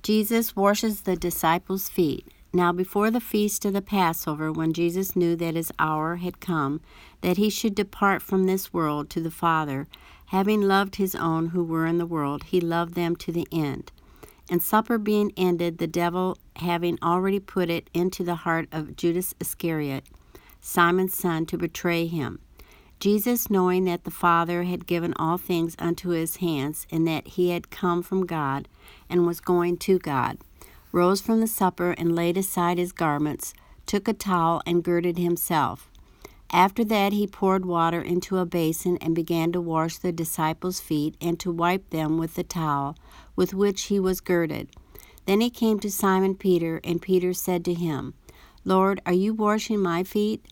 Jesus washes the disciples' feet. Now before the feast of the Passover, when Jesus knew that his hour had come, that he should depart from this world to the Father, having loved his own who were in the world, he loved them to the end. And supper being ended, the devil having already put it into the heart of Judas Iscariot, Simon's son, to betray him. Jesus, knowing that the Father had given all things unto his hands, and that he had come from God, and was going to God, rose from the supper, and laid aside his garments, took a towel, and girded himself. After that he poured water into a basin, and began to wash the disciples' feet, and to wipe them with the towel with which he was girded. Then he came to Simon Peter, and Peter said to him, Lord, are you washing my feet?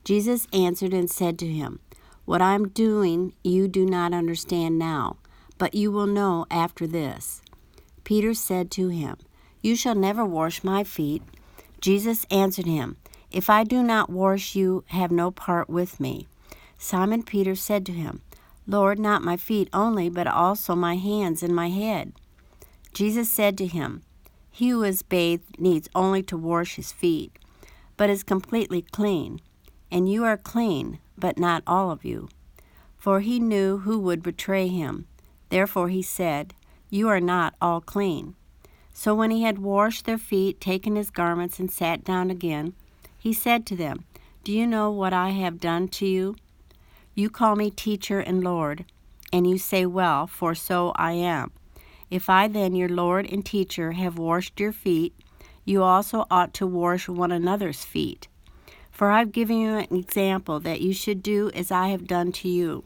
Jesus answered and said to him, What I am doing you do not understand now, but you will know after this. Peter said to him, You shall never wash my feet. Jesus answered him, If I do not wash you, have no part with me. Simon Peter said to him, Lord, not my feet only, but also my hands and my head. Jesus said to him, He who is bathed needs only to wash his feet, but is completely clean. And you are clean, but not all of you. For he knew who would betray him. Therefore he said, You are not all clean. So when he had washed their feet, taken his garments, and sat down again, he said to them, Do you know what I have done to you? You call me teacher and Lord, and you say, Well, for so I am. If I then, your Lord and teacher, have washed your feet, you also ought to wash one another's feet. For I have given you an example that you should do as I have done to you.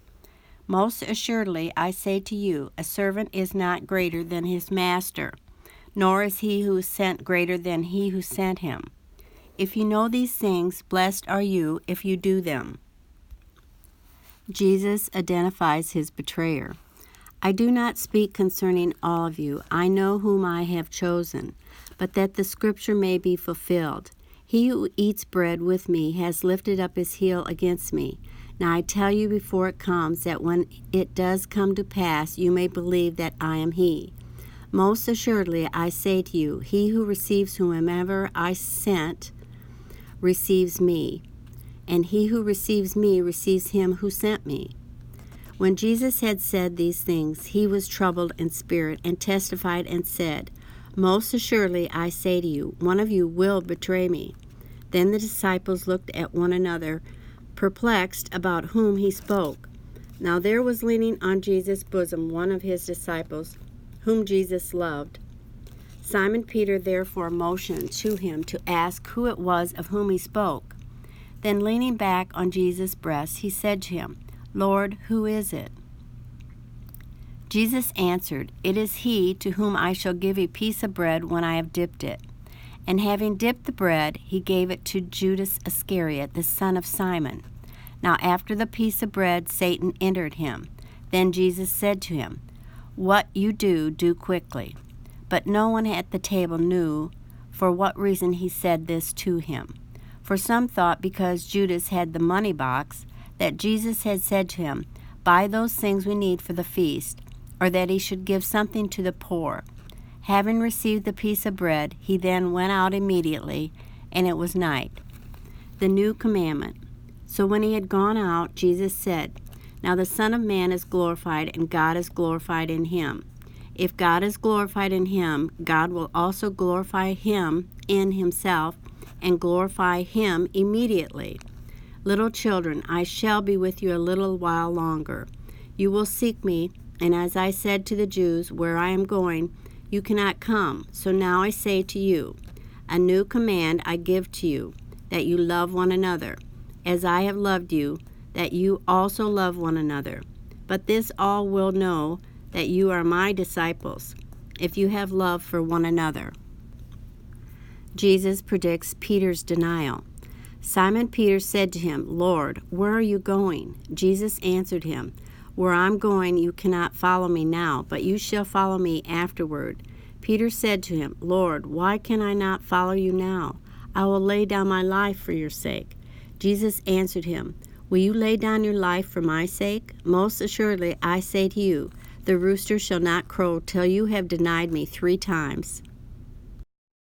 Most assuredly, I say to you, a servant is not greater than his master, nor is he who is sent greater than he who sent him. If you know these things, blessed are you if you do them. Jesus identifies his betrayer. I do not speak concerning all of you. I know whom I have chosen, but that the scripture may be fulfilled. He who eats bread with me has lifted up his heel against me. Now I tell you before it comes, that when it does come to pass, you may believe that I am he. Most assuredly I say to you, he who receives whomever I sent receives me, and he who receives me receives him who sent me. When Jesus had said these things, he was troubled in spirit, and testified and said, Most assuredly I say to you, one of you will betray me. Then the disciples looked at one another, perplexed about whom he spoke. Now there was leaning on Jesus' bosom one of his disciples, whom Jesus loved. Simon Peter therefore motioned to him to ask who it was of whom he spoke. Then leaning back on Jesus' breast, he said to him, Lord, who is it? Jesus answered, It is he to whom I shall give a piece of bread when I have dipped it. And having dipped the bread, he gave it to Judas Iscariot, the son of Simon. Now after the piece of bread, Satan entered him. Then Jesus said to him, What you do, do quickly. But no one at the table knew for what reason he said this to him. For some thought, because Judas had the money box, that Jesus had said to him, Buy those things we need for the feast, or that he should give something to the poor. Having received the piece of bread, he then went out immediately, and it was night. The new commandment. So when he had gone out, Jesus said, Now the Son of Man is glorified, and God is glorified in him. If God is glorified in him, God will also glorify him in himself, and glorify him immediately. Little children, I shall be with you a little while longer. You will seek me, and as I said to the Jews, Where I am going, you cannot come. So now I say to you, a new command I give to you, that you love one another, as I have loved you, that you also love one another. But this all will know, that you are my disciples, if you have love for one another. Jesus predicts Peter's denial. Simon Peter said to him, Lord, where are you going? Jesus answered him, Where I'm going you cannot follow me now, but you shall follow me afterward. Peter said to him, Lord, why can I not follow you now? I will lay down my life for your sake. Jesus answered him, Will you lay down your life for my sake? Most assuredly I say to you, the rooster shall not crow till you have denied me 3 times.